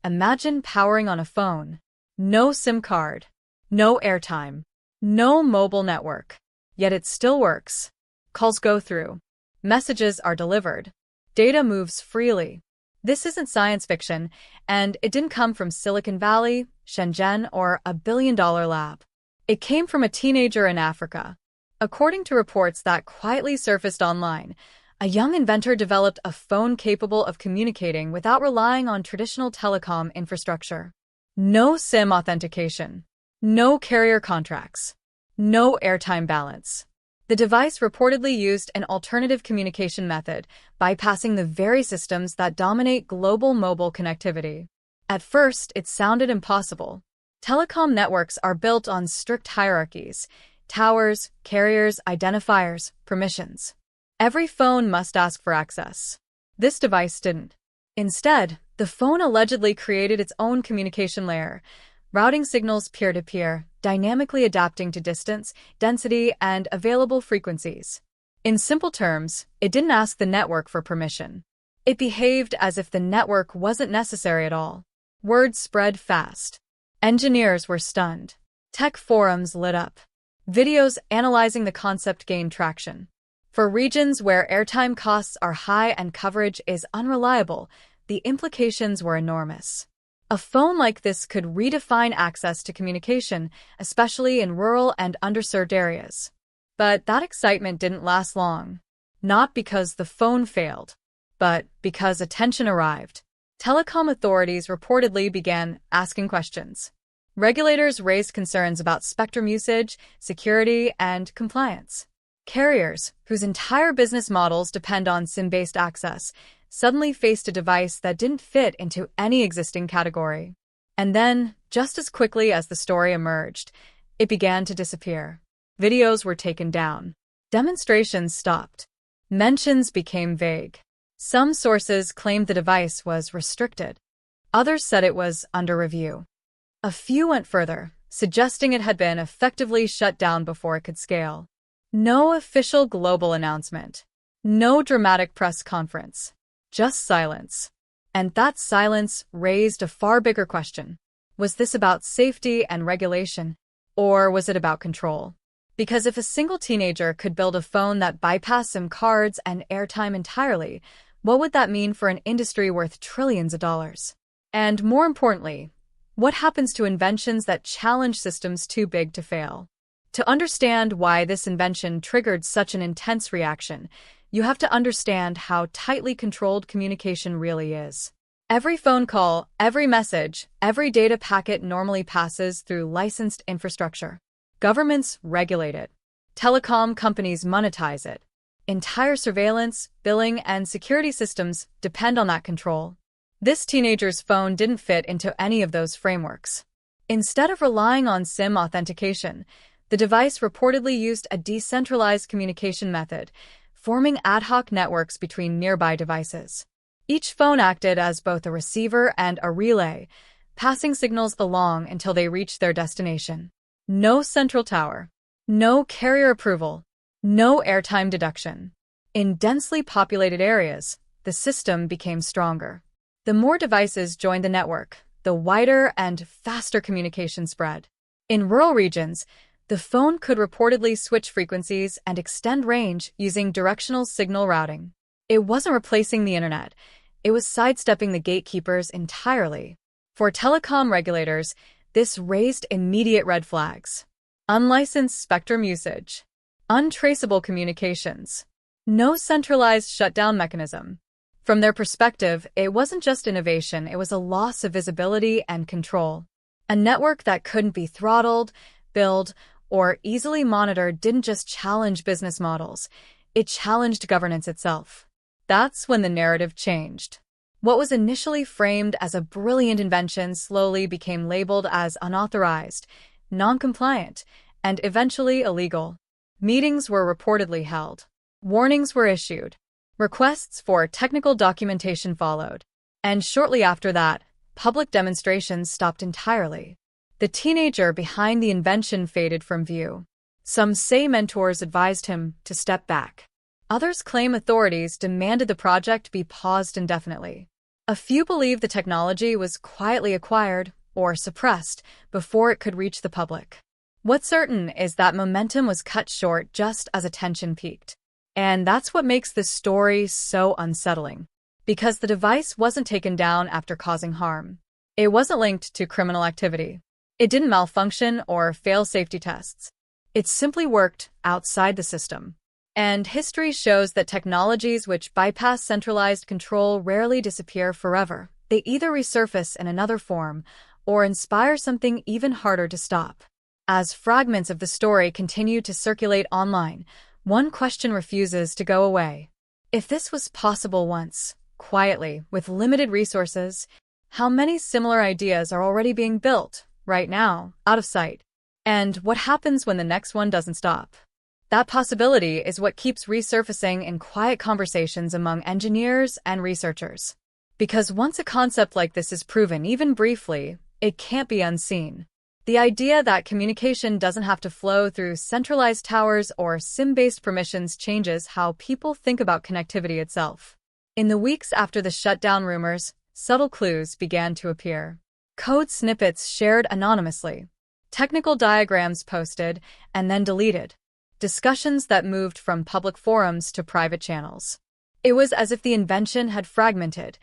Imagine powering on a phone. No SIM card. No airtime. No mobile network. Yet it still works. Calls go through. Messages are delivered. Data moves freely. This isn't science fiction, and it didn't come from Silicon Valley, Shenzhen, or a billion-dollar lab. It came from a teenager in Africa. According to reports that quietly surfaced online, a young inventor developed a phone capable of communicating without relying on traditional telecom infrastructure. No SIM authentication. No carrier contracts. No airtime balance. The device reportedly used an alternative communication method, bypassing the very systems that dominate global mobile connectivity. At first, it sounded impossible. Telecom networks are built on strict hierarchies: towers, carriers, identifiers, permissions. Every phone must ask for access. This device didn't. Instead, the phone allegedly created its own communication layer, routing signals peer-to-peer, dynamically adapting to distance, density, and available frequencies. In simple terms, it didn't ask the network for permission. It behaved as if the network wasn't necessary at all. Word spread fast. Engineers were stunned. Tech forums lit up. Videos analyzing the concept gained traction. For regions where airtime costs are high and coverage is unreliable, the implications were enormous. A phone like this could redefine access to communication, especially in rural and underserved areas. But that excitement didn't last long. Not because the phone failed, but because attention arrived. Telecom authorities reportedly began asking questions. Regulators raised concerns about spectrum usage, security, and compliance. Carriers, whose entire business models depend on SIM-based access, suddenly faced a device that didn't fit into any existing category. And then, just as quickly as the story emerged, it began to disappear. Videos were taken down. Demonstrations stopped. Mentions became vague. Some sources claimed the device was restricted. Others said it was under review. A few went further, suggesting it had been effectively shut down before it could scale. No official global announcement. No dramatic press conference. Just silence. And that silence raised a far bigger question. Was this about safety and regulation, or was it about control? Because if a single teenager could build a phone that bypassed SIM cards and airtime entirely, what would that mean for an industry worth trillions of dollars? And more importantly, what happens to inventions that challenge systems too big to fail? To understand why this invention triggered such an intense reaction, you have to understand how tightly controlled communication really is. Every phone call, every message, every data packet normally passes through licensed infrastructure. Governments regulate it. Telecom companies monetize it. Entire surveillance, billing, and security systems depend on that control. This teenager's phone didn't fit into any of those frameworks. Instead of relying on SIM authentication, the device reportedly used a decentralized communication method, forming ad hoc networks between nearby devices. Each phone acted as both a receiver and a relay, passing signals along until they reached their destination. No central tower. No carrier approval. No airtime deduction. In densely populated areas, the system became stronger. The more devices joined the network, the wider and faster communication spread. In rural regions, the phone could reportedly switch frequencies and extend range using directional signal routing. It wasn't replacing the internet. It was sidestepping the gatekeepers entirely. For telecom regulators, this raised immediate red flags. Unlicensed spectrum usage. Untraceable communications. No centralized shutdown mechanism. From their perspective, it wasn't just innovation, it was a loss of visibility and control. A network that couldn't be throttled, billed, or easily monitored didn't just challenge business models, it challenged governance itself. That's when the narrative changed. What was initially framed as a brilliant invention slowly became labeled as unauthorized, non-compliant, and eventually illegal. Meetings were reportedly held. Warnings were issued. Requests for technical documentation followed. And shortly after that, public demonstrations stopped entirely. The teenager behind the invention faded from view. Some say mentors advised him to step back. Others claim authorities demanded the project be paused indefinitely. A few believe the technology was quietly acquired or suppressed before it could reach the public. What's certain is that momentum was cut short just as attention peaked. And that's what makes this story so unsettling. Because the device wasn't taken down after causing harm. It wasn't linked to criminal activity. It didn't malfunction or fail safety tests. It simply worked outside the system. And history shows that technologies which bypass centralized control rarely disappear forever. They either resurface in another form or inspire something even harder to stop. As fragments of the story continue to circulate online, one question refuses to go away. If this was possible once, quietly, with limited resources, how many similar ideas are already being built, right now, out of sight? And what happens when the next one doesn't stop? That possibility is what keeps resurfacing in quiet conversations among engineers and researchers. Because once a concept like this is proven, even briefly, it can't be unseen. The idea that communication doesn't have to flow through centralized towers or SIM-based permissions changes how people think about connectivity itself. In the weeks after the shutdown rumors, subtle clues began to appear. Code snippets shared anonymously, technical diagrams posted and then deleted, discussions that moved from public forums to private channels. It was as if the invention had fragmented,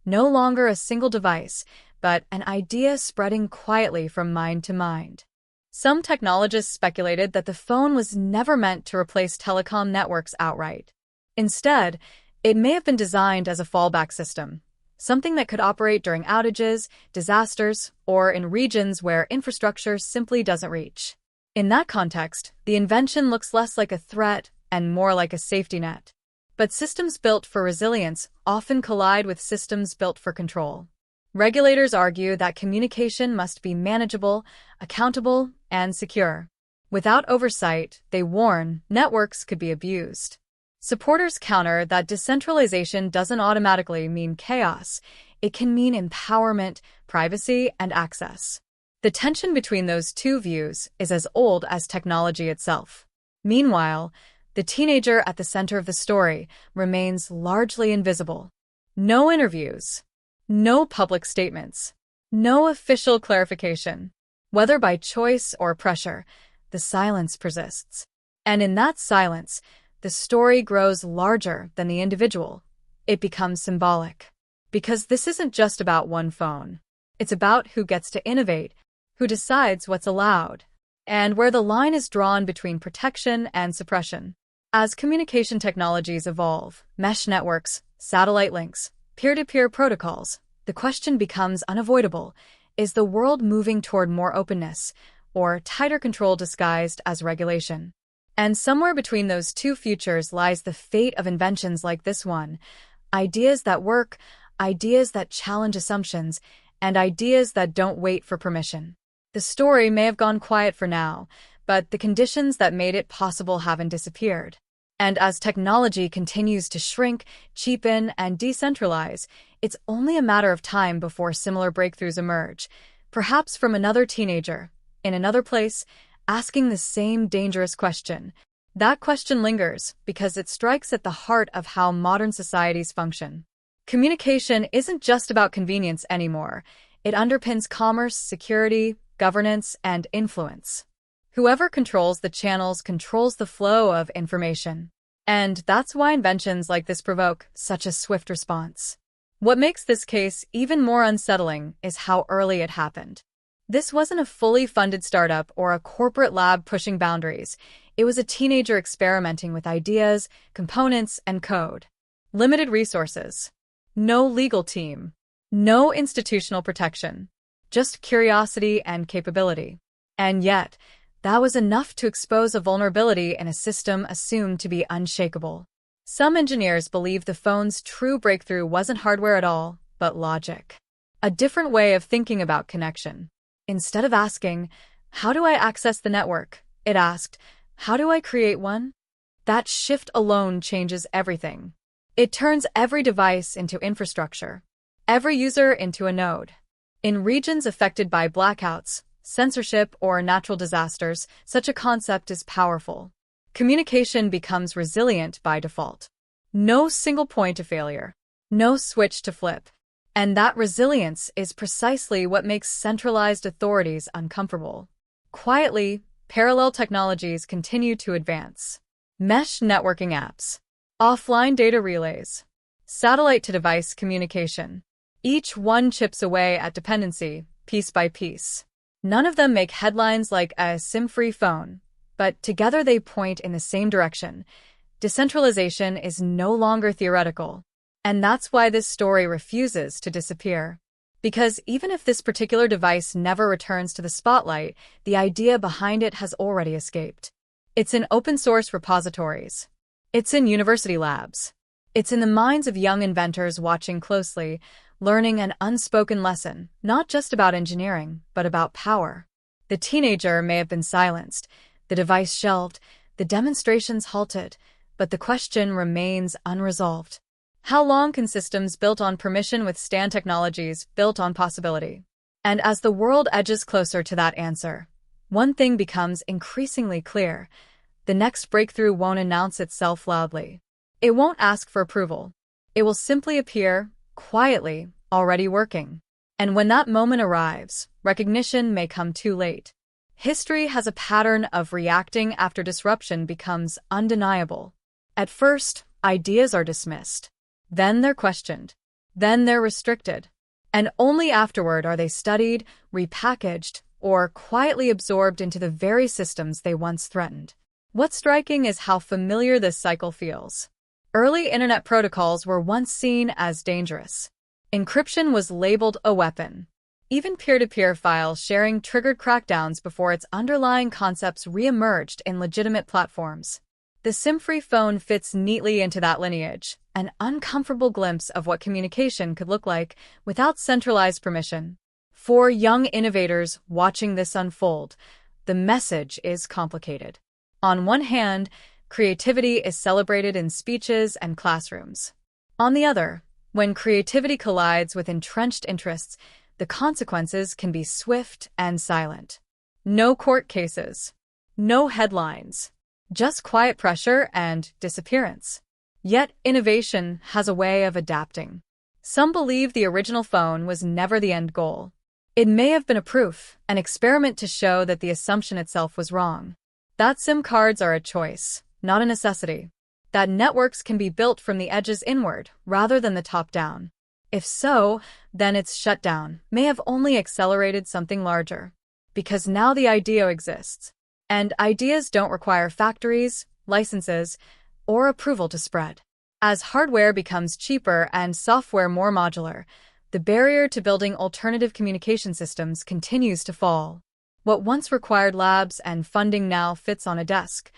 no longer a single device, but an idea spreading quietly from mind to mind. Some technologists speculated that the phone was never meant to replace telecom networks outright. Instead, it may have been designed as a fallback system, something that could operate during outages, disasters, or in regions where infrastructure simply doesn't reach. In that context, the invention looks less like a threat and more like a safety net. But systems built for resilience often collide with systems built for control. Regulators argue that communication must be manageable, accountable, and secure. Without oversight, they warn, networks could be abused. Supporters counter that decentralization doesn't automatically mean chaos. It can mean empowerment, privacy, and access. The tension between those two views is as old as technology itself. Meanwhile, the teenager at the center of the story remains largely invisible. No interviews. No public statements. No official clarification. Whether by choice or pressure, the silence persists. And in that silence, the story grows larger than the individual. It becomes symbolic. Because this isn't just about one phone. It's about who gets to innovate, who decides what's allowed, and where the line is drawn between protection and suppression. As communication technologies evolve, mesh networks, satellite links, peer-to-peer protocols, the question becomes unavoidable. Is the world moving toward more openness, or tighter control disguised as regulation? And somewhere between those two futures lies the fate of inventions like this one. Ideas that work, ideas that challenge assumptions, and ideas that don't wait for permission. The story may have gone quiet for now, but the conditions that made it possible haven't disappeared. And as technology continues to shrink, cheapen, and decentralize, it's only a matter of time before similar breakthroughs emerge, perhaps from another teenager, in another place, asking the same dangerous question. That question lingers because it strikes at the heart of how modern societies function. Communication isn't just about convenience anymore. It underpins commerce, security, governance, and influence. Whoever controls the channels controls the flow of information. And that's why inventions like this provoke such a swift response. What makes this case even more unsettling is how early it happened. This wasn't a fully funded startup or a corporate lab pushing boundaries. It was a teenager experimenting with ideas, components, and code. Limited resources. No legal team. No institutional protection. Just curiosity and capability. And yet, that was enough to expose a vulnerability in a system assumed to be unshakable. Some engineers believe the phone's true breakthrough wasn't hardware at all, but logic. A different way of thinking about connection. Instead of asking, "How do I access the network?" it asked, "How do I create one?" That shift alone changes everything. It turns every device into infrastructure, every user into a node. In regions affected by blackouts, censorship, or natural disasters, such a concept is powerful. Communication becomes resilient by default. No single point of failure. No switch to flip. And that resilience is precisely what makes centralized authorities uncomfortable. Quietly, parallel technologies continue to advance. Mesh networking apps, offline data relays, satellite-to-device communication. Each one chips away at dependency, piece by piece. None of them make headlines like a SIM-free phone, but together they point in the same direction. Decentralization is no longer theoretical. And that's why this story refuses to disappear. Because even if this particular device never returns to the spotlight, the idea behind it has already escaped. It's in open-source repositories. It's in university labs. It's in the minds of young inventors watching closely, learning an unspoken lesson, not just about engineering, but about power. The teenager may have been silenced, the device shelved, the demonstrations halted, but the question remains unresolved. How long can systems built on permission withstand technologies built on possibility? And as the world edges closer to that answer, one thing becomes increasingly clear. The next breakthrough won't announce itself loudly. It won't ask for approval. It will simply appear, quietly, already working. And when that moment arrives, recognition may come too late. History has a pattern of reacting after disruption becomes undeniable. At first, ideas are dismissed. Then they're questioned. Then they're restricted. And only afterward are they studied, repackaged, or quietly absorbed into the very systems they once threatened. What's striking is how familiar this cycle feels. Early internet protocols were once seen as dangerous. Encryption was labeled a weapon. Even peer-to-peer file sharing triggered crackdowns before its underlying concepts re-emerged in legitimate platforms. The SIM-free phone fits neatly into that lineage, an uncomfortable glimpse of what communication could look like without centralized permission. For young innovators watching this unfold, the message is complicated. On one hand, creativity is celebrated in speeches and classrooms. On the other, when creativity collides with entrenched interests, the consequences can be swift and silent. No court cases. No headlines. Just quiet pressure and disappearance. Yet innovation has a way of adapting. Some believe the original phone was never the end goal. It may have been a proof, an experiment to show that the assumption itself was wrong. That SIM cards are a choice, not a necessity. That networks can be built from the edges inward rather than the top down. If so, then its shutdown may have only accelerated something larger. Because now the idea exists. And ideas don't require factories, licenses, or approval to spread. As hardware becomes cheaper and software more modular, the barrier to building alternative communication systems continues to fall. What once required labs and funding now fits on a desk,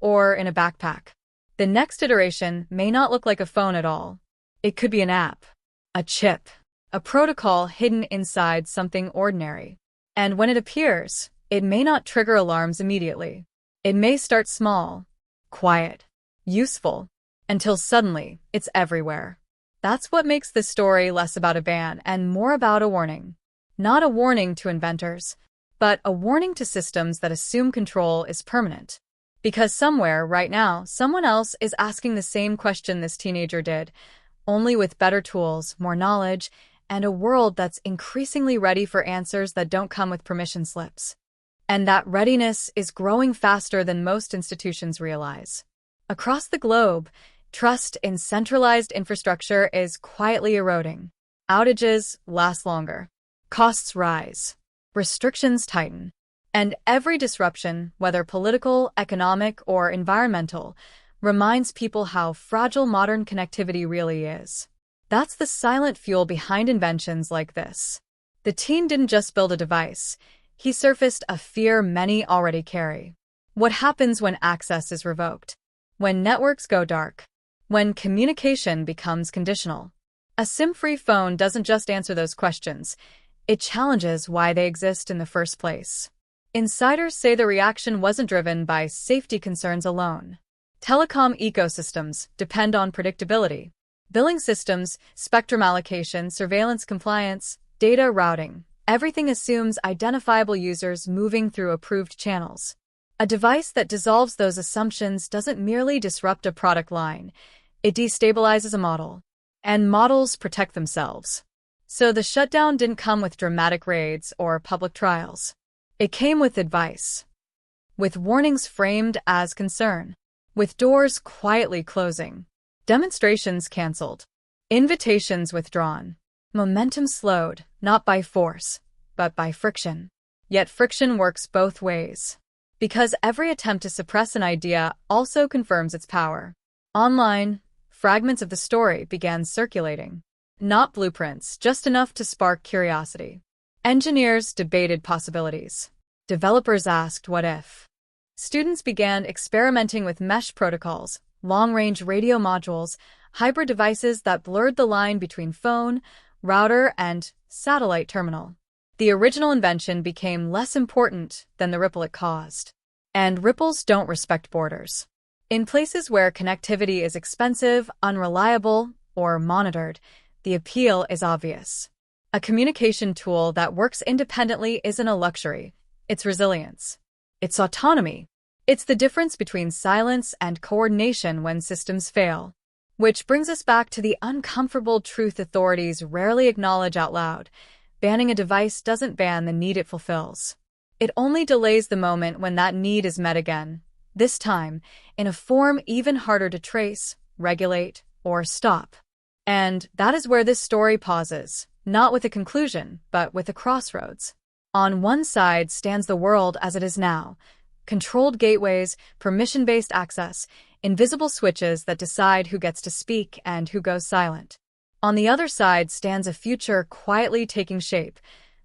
or in a backpack. The next iteration may not look like a phone at all. It could be an app, a chip, a protocol hidden inside something ordinary. And when it appears, it may not trigger alarms immediately. It may start small, quiet, useful, until suddenly it's everywhere. That's what makes this story less about a ban and more about a warning. Not a warning to inventors, but a warning to systems that assume control is permanent. Because somewhere, right now, someone else is asking the same question this teenager did, only with better tools, more knowledge, and a world that's increasingly ready for answers that don't come with permission slips. And that readiness is growing faster than most institutions realize. Across the globe, trust in centralized infrastructure is quietly eroding. Outages last longer. Costs rise. Restrictions tighten. And every disruption, whether political, economic, or environmental, reminds people how fragile modern connectivity really is. That's the silent fuel behind inventions like this. The teen didn't just build a device. He surfaced a fear many already carry. What happens when access is revoked? When networks go dark? When communication becomes conditional? A SIM-free phone doesn't just answer those questions. It challenges why they exist in the first place. Insiders say the reaction wasn't driven by safety concerns alone. Telecom ecosystems depend on predictability. Billing systems, spectrum allocation, surveillance compliance, data routing. Everything assumes identifiable users moving through approved channels. A device that dissolves those assumptions doesn't merely disrupt a product line, it destabilizes a model. And models protect themselves. So the shutdown didn't come with dramatic raids or public trials. It came with advice, with warnings framed as concern, with doors quietly closing, demonstrations canceled, invitations withdrawn. Momentum slowed, not by force, but by friction. Yet friction works both ways, because every attempt to suppress an idea also confirms its power. Online, fragments of the story began circulating. Not blueprints, just enough to spark curiosity. Engineers debated possibilities. Developers asked what if. Students began experimenting with mesh protocols, long-range radio modules, hybrid devices that blurred the line between phone, router, and satellite terminal. The original invention became less important than the ripple it caused. And ripples don't respect borders. In places where connectivity is expensive, unreliable, or monitored, the appeal is obvious. A communication tool that works independently isn't a luxury. It's resilience. It's autonomy. It's the difference between silence and coordination when systems fail. Which brings us back to the uncomfortable truth authorities rarely acknowledge out loud. Banning a device doesn't ban the need it fulfills. It only delays the moment when that need is met again, this time in a form even harder to trace, regulate, or stop. And that is where this story pauses, not with a conclusion, but with a crossroads. On one side stands the world as it is now, controlled gateways, permission-based access, invisible switches that decide who gets to speak and who goes silent. On the other side stands a future quietly taking shape,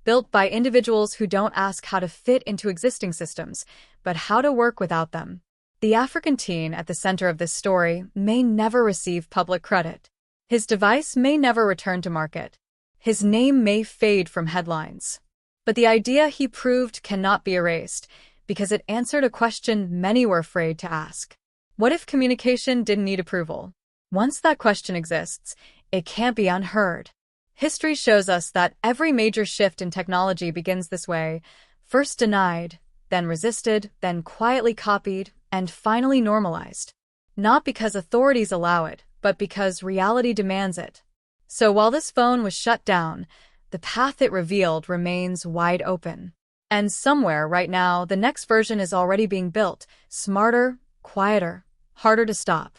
built by individuals who don't ask how to fit into existing systems, but how to work without them. The African teen at the center of this story may never receive public credit. His device may never return to market. His name may fade from headlines. But the idea he proved cannot be erased, because it answered a question many were afraid to ask. What if communication didn't need approval? Once that question exists, it can't be unheard. History shows us that every major shift in technology begins this way, first denied, then resisted, then quietly copied, and finally normalized. Not because authorities allow it, but because reality demands it. So while this phone was shut down, the path it revealed remains wide open. And somewhere right now, the next version is already being built, smarter, quieter, harder to stop.